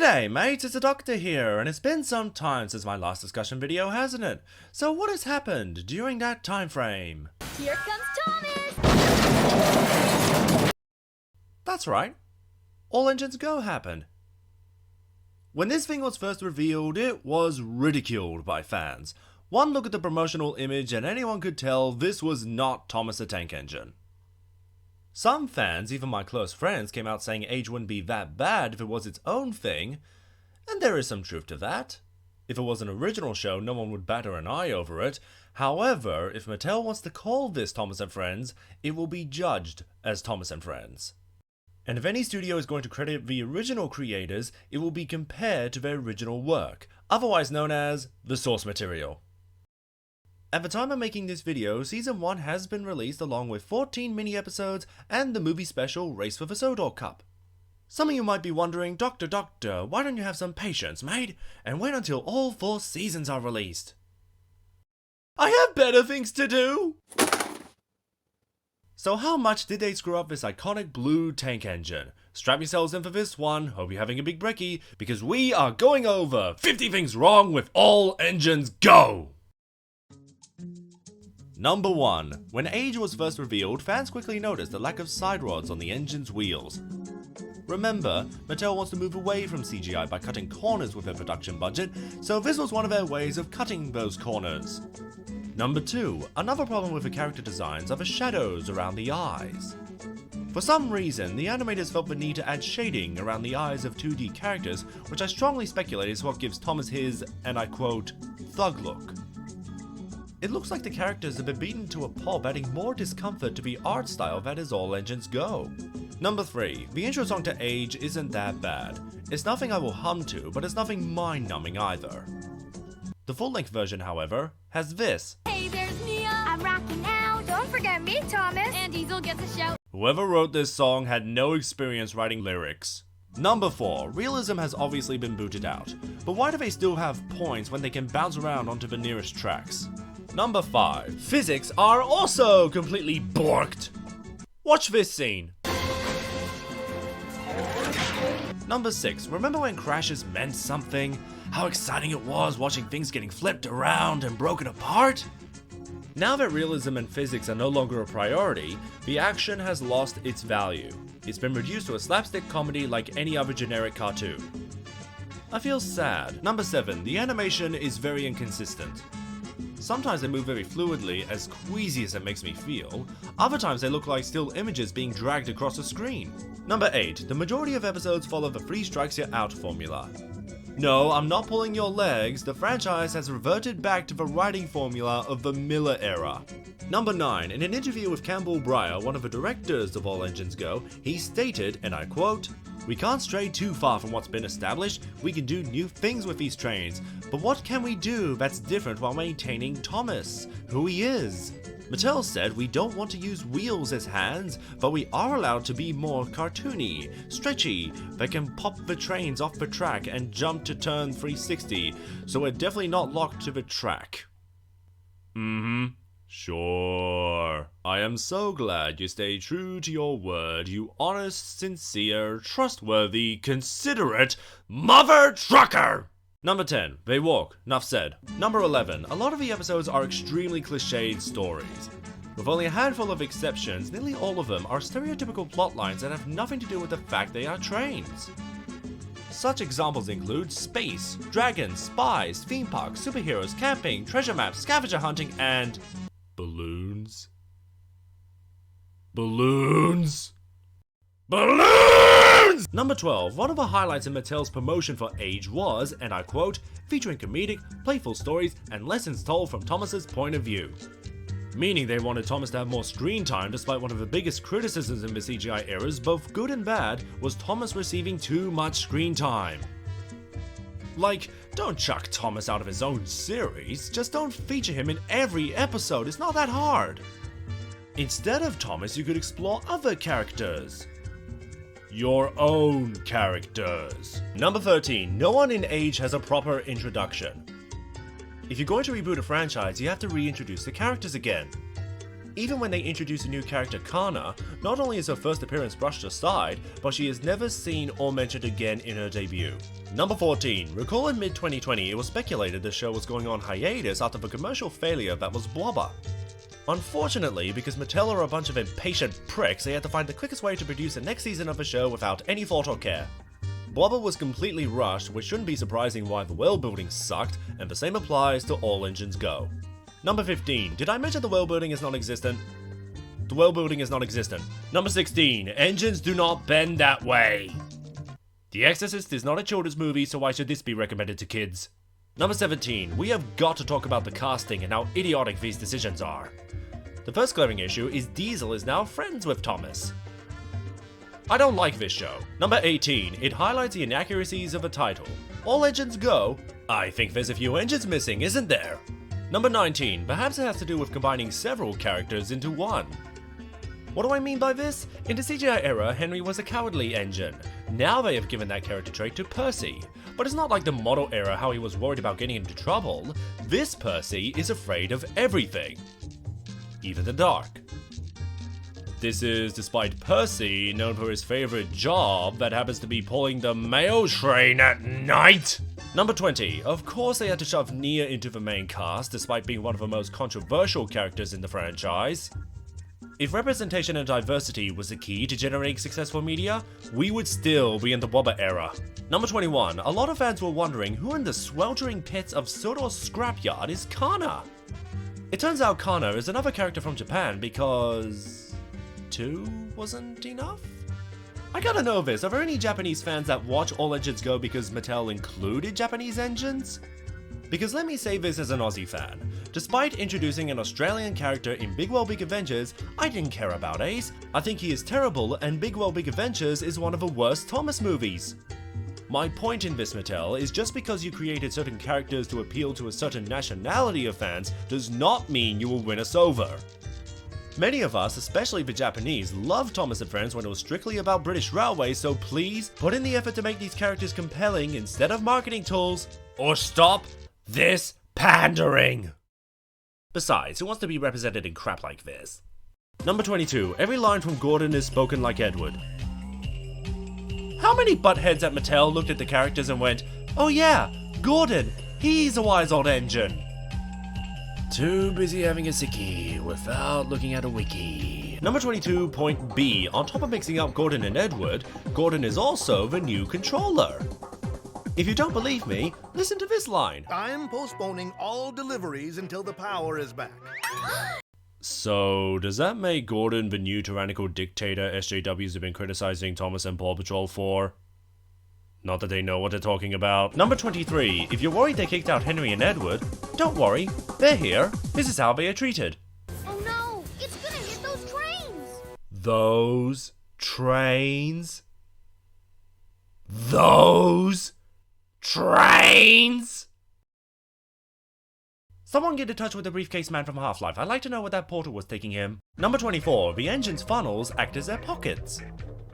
G'day mates, it's the Doctor here, and it's been some time since my last discussion video, hasn't it? So what has happened during that time frame? Here comes Thomas! That's right. All Engines Go happened. When this thing was first revealed, it was ridiculed by fans. One look at the promotional image and anyone could tell this was not Thomas the Tank Engine. Some fans, even my close friends, came out saying Age wouldn't be that bad if it was its own thing, and there is some truth to that. If it was an original show, no one would batter an eye over it. However, if Mattel wants to call this Thomas and Friends, it will be judged as Thomas and Friends. And if any studio is going to credit the original creators, it will be compared to their original work, otherwise known as the source material. At the time of making this video, Season 1 has been released along with 14 mini-episodes and the movie special Race for the Sodor Cup. Some of you might be wondering, Doctor, why don't you have some patience, mate, and wait until all 4 seasons are released? I have better things to do! So how much did they screw up this iconic blue tank engine? Strap yourselves in for this one, hope you're having a big brekkie, because we are going over 50 things wrong with All Engines Go! Number 1. When Age was first revealed, fans quickly noticed the lack of side rods on the engine's wheels. Remember, Mattel wants to move away from CGI by cutting corners with their production budget, so this was one of their ways of cutting those corners. Number 2. Another problem with the character designs are the shadows around the eyes. For some reason, the animators felt the need to add shading around the eyes of 2D characters, which I strongly speculate is what gives Thomas his, and I quote, thug look. It looks like the characters have been beaten to a pulp, adding more discomfort to the art style that is All Engines Go. Number 3. The intro song to Age isn't that bad. It's nothing I will hum to, but it's nothing mind-numbing either. The full-length version, however, has this. Hey, there's Mia! I'm rocking out! Don't forget me, Thomas! And Diesel gets a shout! Whoever wrote this song had no experience writing lyrics. Number 4. Realism has obviously been booted out, but why do they still have points when they can bounce around onto the nearest tracks? Number 5. Physics are also completely borked. Watch this scene. Number 6. Remember when crashes meant something? How exciting it was watching things getting flipped around and broken apart? Now that realism and physics are no longer a priority, the action has lost its value. It's been reduced to a slapstick comedy like any other generic cartoon. I feel sad. Number 7. The animation is very inconsistent. Sometimes they move very fluidly, as queasy as it makes me feel. Other times they look like still images being dragged across a screen. Number 8. The majority of episodes follow the 3 strikes you're out formula. No, I'm not pulling your legs, the franchise has reverted back to the writing formula of the Miller era. Number 9. In an interview with Campbell Breyer, one of the directors of All Engines Go, he stated, and I quote, "We can't stray too far from what's been established, we can do new things with these trains, but what can we do that's different while maintaining Thomas, who he is?" Mattel said we don't want to use wheels as hands, but we are allowed to be more cartoony, stretchy, that can pop the trains off the track and jump to turn 360, so we're definitely not locked to the track. Sure. I am so glad you stay true to your word, you honest, sincere, trustworthy, considerate mother trucker! Number 10. They walk. Enough said. Number 11. A lot of the episodes are extremely cliched stories. With only a handful of exceptions, nearly all of them are stereotypical plotlines that have nothing to do with the fact they are trains. Such examples include space, dragons, spies, theme parks, superheroes, camping, treasure maps, scavenger hunting, and balloons. Balloons! Balloons! Number 12. One of the highlights in Mattel's promotion for Age was, and I quote, featuring comedic, playful stories and lessons told from Thomas's point of view. Meaning they wanted Thomas to have more screen time, despite one of the biggest criticisms in the CGI eras, both good and bad, was Thomas receiving too much screen time. Like, don't chuck Thomas out of his own series, just don't feature him in every episode, it's not that hard. Instead of Thomas, you could explore other characters. Your own characters. Number 13. No one in Age has a proper introduction. If you're going to reboot a franchise, you have to reintroduce the characters again. Even when they introduce a new character, Kana, not only is her first appearance brushed aside, but she is never seen or mentioned again in her debut. Number 14. Recall in mid-2020 it was speculated the show was going on hiatus after the commercial failure that was Blobber. Unfortunately, because Mattel are a bunch of impatient pricks, they had to find the quickest way to produce the next season of the show without any thought or care. Blobber was completely rushed, which shouldn't be surprising why the world building sucked, and the same applies to All Engines Go. Number 15. Did I mention the world building is non-existent? The world building is non-existent. Number 16. Engines do not bend that way. The Exorcist is not a children's movie, so why should this be recommended to kids? Number 17. We have got to talk about the casting and how idiotic these decisions are. The first glaring issue is Diesel is now friends with Thomas. I don't like this show. Number 18. It highlights the inaccuracies of the title. All Engines Go? I think there's a few engines missing, isn't there? Number 19. Perhaps it has to do with combining several characters into one. What do I mean by this? In the CGI era, Henry was a cowardly engine. Now they have given that character trait to Percy. But it's not like the model era how he was worried about getting into trouble. This Percy is afraid of everything. Even the dark. This is despite Percy, known for his favorite job that happens to be pulling the mail train at night. Number 20. Of course they had to shove Nia into the main cast, despite being one of the most controversial characters in the franchise. If representation and diversity was the key to generating successful media, we would still be in the Blobber era. Number 21. A lot of fans were wondering who in the sweltering pits of Sodor's scrapyard is Kana? It turns out Kana is another character from Japan because 2 wasn't enough? I gotta know this, are there any Japanese fans that watch All Engines Go because Mattel included Japanese engines? Because let me say this as an Aussie fan. Despite introducing an Australian character in Big Well Big Adventures, I didn't care about Ace. I think he is terrible, and Big Well Big Adventures is one of the worst Thomas movies. My point in this, Mattel, is just because you created certain characters to appeal to a certain nationality of fans does not mean you will win us over. Many of us, especially the Japanese, loved Thomas and Friends when it was strictly about British Railways, so please put in the effort to make these characters compelling instead of marketing tools, or stop this pandering! Besides, who wants to be represented in crap like this? Number 22. Every line from Gordon is spoken like Edward. How many buttheads at Mattel looked at the characters and went, oh yeah, Gordon, he's a wise old engine. Too busy having a sickie without looking at a wiki. Number 22, point B. On top of mixing up Gordon and Edward, Gordon is also the new controller. If you don't believe me, listen to this line. I'm postponing all deliveries until the power is back. So, does that make Gordon the new tyrannical dictator SJWs have been criticizing Thomas and Paw Patrol for? Not that they know what they're talking about. Number 23. If you're worried they kicked out Henry and Edward, don't worry, they're here. This is how they are treated. Oh no, it's gonna hit those trains! Those trains? Those trains? Someone get in touch with the briefcase man from Half-Life. I'd like to know where that portal was taking him. Number 24. The engine's funnels act as their pockets.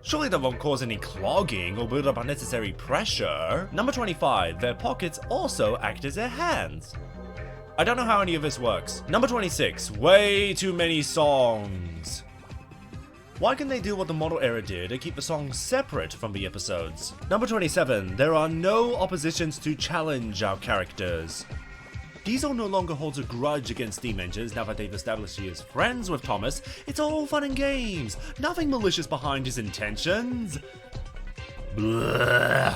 Surely that won't cause any clogging or build up unnecessary pressure. Number 25. Their pockets also act as their hands. I don't know how any of this works. Number 26. Way too many songs. Why can they do what the model era did and keep the songs separate from the episodes? Number 27. There are no oppositions to challenge our characters. Diesel no longer holds a grudge against steam engines now that they've established he is friends with Thomas. It's all fun and games. Nothing malicious behind his intentions. Blah.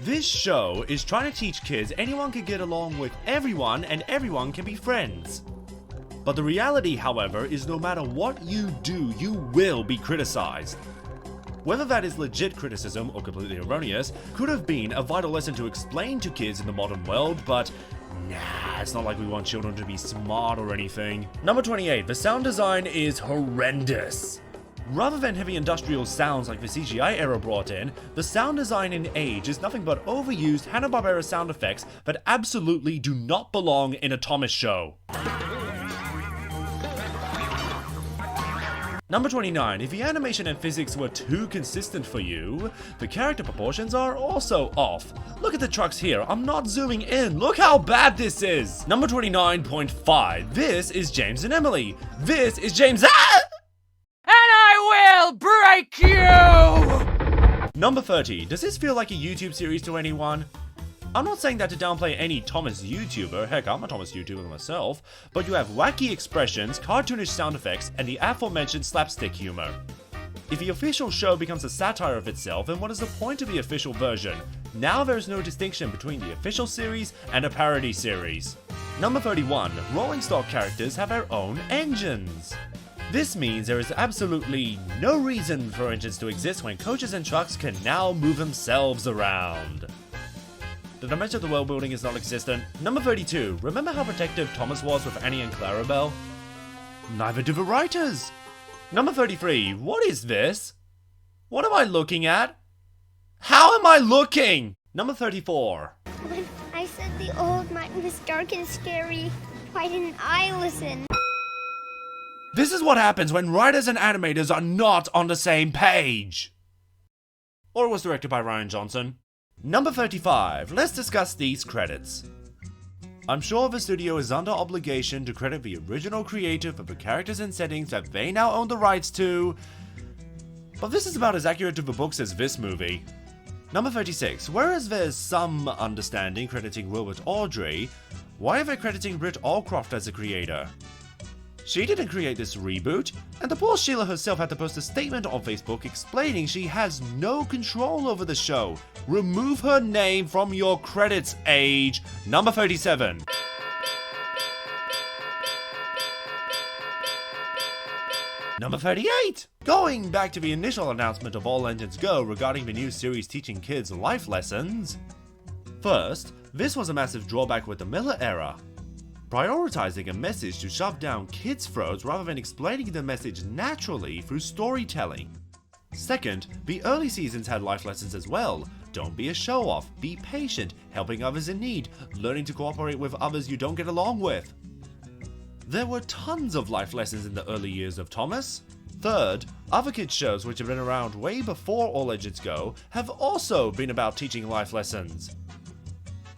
This show is trying to teach kids anyone can get along with everyone and everyone can be friends. But the reality, however, is no matter what you do, you will be criticized. Whether that is legit criticism or completely erroneous could have been a vital lesson to explain to kids in the modern world, but nah, it's not like we want children to be smart or anything. Number 28. The sound design is horrendous. Rather than heavy industrial sounds like the CGI era brought in, the sound design in Age is nothing but overused Hanna-Barbera sound effects that absolutely do not belong in a Thomas show. Number 29. If the animation and physics were too consistent for you, the character proportions are also off. Look at the trucks here. I'm not zooming in. Look how bad this is. Number 29.5. This is James and Emily. This is James. Ah! And I will break you! Number 30. Does this feel like a YouTube series to anyone? I'm not saying that to downplay any Thomas YouTuber, heck, I'm a Thomas YouTuber myself, but you have wacky expressions, cartoonish sound effects, and the aforementioned slapstick humor. If the official show becomes a satire of itself, then what is the point of the official version? Now there is no distinction between the official series and a parody series. Number 31. Rolling stock characters have their own engines. This means there is absolutely no reason for engines to exist when coaches and trucks can now move themselves around. The dimension of the world building is non-existent. Number 32. Remember how protective Thomas was with Annie and Clarabelle? Neither do the writers. Number 33. What is this? What am I looking at? How am I looking? Number 34. When I said the old mine was dark and scary, why didn't I listen? This is what happens when writers and animators are not on the same page. Or it was directed by Ryan Johnson. Number 35. Let's discuss these credits. I'm sure the studio is under obligation to credit the original creator for the characters and settings that they now own the rights to, but this is about as accurate to the books as this movie. Number 36. Whereas there's some understanding crediting Wilbert Audrey, why are they crediting Britt Allcroft as a creator? She didn't create this reboot, and the poor Sheila herself had to post a statement on Facebook explaining she has no control over the show. Remove her name from your credits, Age. Number 37. Number 38! Going back to the initial announcement of All Engines Go regarding the new series teaching kids life lessons. First, this was a massive drawback with the Miller era. Prioritizing a message to shove down kids' throats rather than explaining the message naturally through storytelling. Second, the early seasons had life lessons as well. Don't be a show-off, be patient, helping others in need, learning to cooperate with others you don't get along with. There were tons of life lessons in the early years of Thomas. Third, other kids shows which have been around way before All Legends Go have also been about teaching life lessons.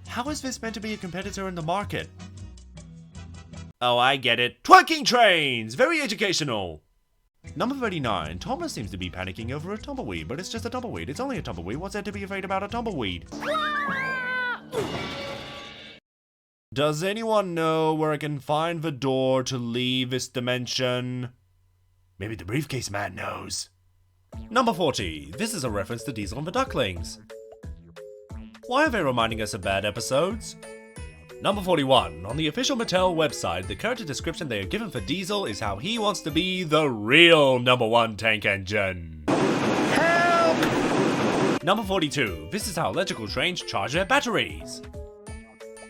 How is this meant to be a competitor in the market? Oh, I get it. Twerking trains! Very educational! Number 39. Thomas seems to be panicking over a tumbleweed, but it's just a tumbleweed. It's only a tumbleweed. What's there to be afraid about a tumbleweed? Does anyone know where I can find the door to leave this dimension? Maybe the briefcase man knows. Number 40. This is a reference to Diesel and the Ducklings. Why are they reminding us of bad episodes? Number 41. On the official Mattel website, the character description they are given for Diesel is how he wants to be the real #1 tank engine. Help! Number 42. This is how electrical trains charge their batteries.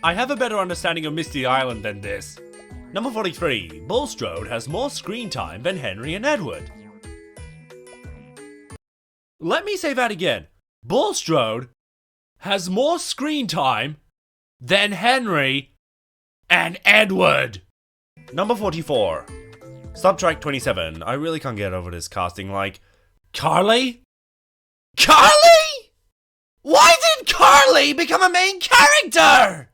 I have a better understanding of Misty Island than this. Number 43. Bulstrode has more screen time than Henry and Edward. Let me say that again. Bulstrode has more screen time than Henry and Edward. Number 44. Subtract 27. I really can't get over this casting, like, Carly? Carly? Why did Carly become a main character?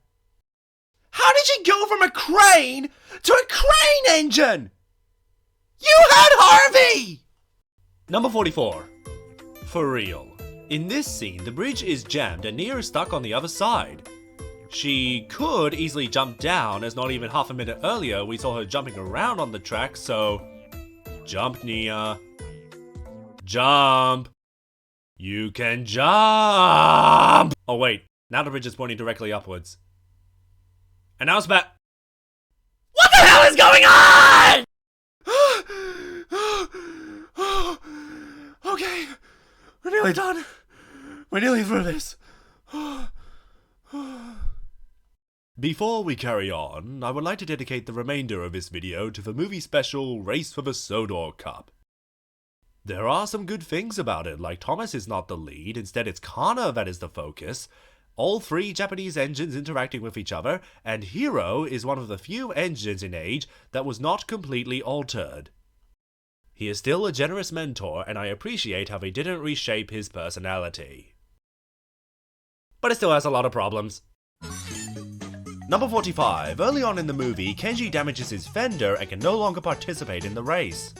How did she go from a crane to a crane engine? You had Harvey! Number 44. For real. In this scene, the bridge is jammed and Nia is stuck on the other side. She could easily jump down, as not even half a minute earlier we saw her jumping around on the track, so... Jump, Nia. Jump! You can jump! Oh wait, now the bridge is pointing directly upwards. And now it's back. What the hell is going on?! Okay, we're nearly done. We're nearly through this. Before we carry on, I would like to dedicate the remainder of this video to the movie special Race for the Sodor Cup. There are some good things about it, like Thomas is not the lead, instead it's Kana that is the focus, all 3 Japanese engines interacting with each other, and Hiro is one of the few engines in Age that was not completely altered. He is still a generous mentor, and I appreciate how they didn't reshape his personality. but it still has a lot of problems. Number 45. Early on in the movie, Kenji damages his fender and can no longer participate in the race.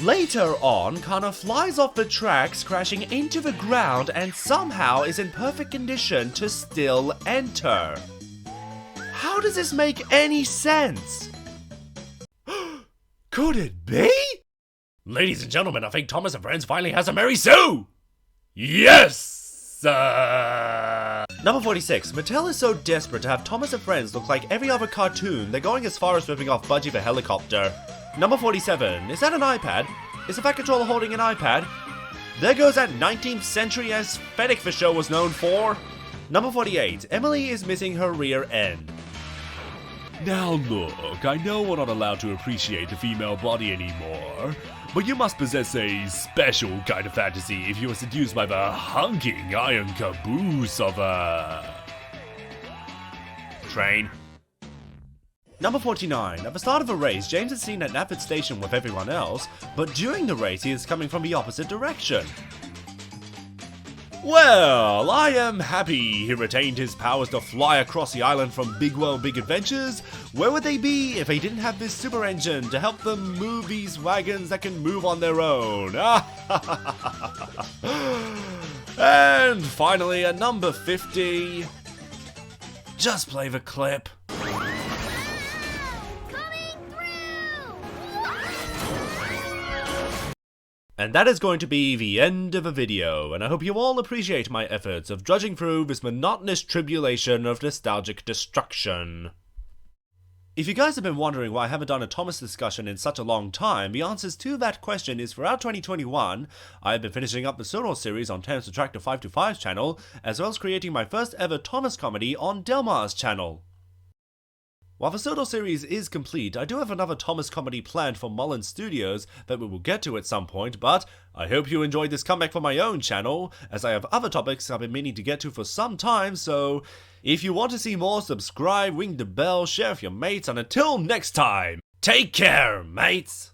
Later on, Kana flies off the tracks, crashing into the ground and somehow is in perfect condition to still enter. How does this make any sense? Could it be? Ladies and gentlemen, I think Thomas and Friends finally has a Mary Sue! Yes! Number 46. Mattel is so desperate to have Thomas and Friends look like every other cartoon, they're going as far as ripping off Budgie the helicopter. Number 47. Is that an iPad? Is the Fat Controller holding an iPad? There goes that 19th century aesthetic the show was known for. Number 48. Emily is missing her rear end. Now look, I know we're not allowed to appreciate the female body anymore, but you must possess a special kind of fantasy if you are seduced by the hunking iron caboose of a train. Number 49. At the start of a race, James is seen at Nafford Station with everyone else, but during the race he is coming from the opposite direction. Well, I am happy he retained his powers to fly across the island from Big World Big Adventures. Where would they be if they didn't have this super engine to help them move these wagons that can move on their own? And finally, at number 50, just play the clip. And that is going to be the end of the video, and I hope you all appreciate my efforts of drudging through this monotonous tribulation of nostalgic destruction. If you guys have been wondering why I haven't done a Thomas discussion in such a long time, the answers to that question is throughout 2021, I have been finishing up the solo series on Thames Subtractor 525's channel, as well as creating my first ever Thomas comedy on Delmar's channel. While the Soto series is complete, I do have another Thomas comedy planned for Mullen Studios that we will get to at some point, but I hope you enjoyed this comeback for my own channel, as I have other topics I've been meaning to get to for some time, so if you want to see more, subscribe, ring the bell, share with your mates, and until next time, take care, mates!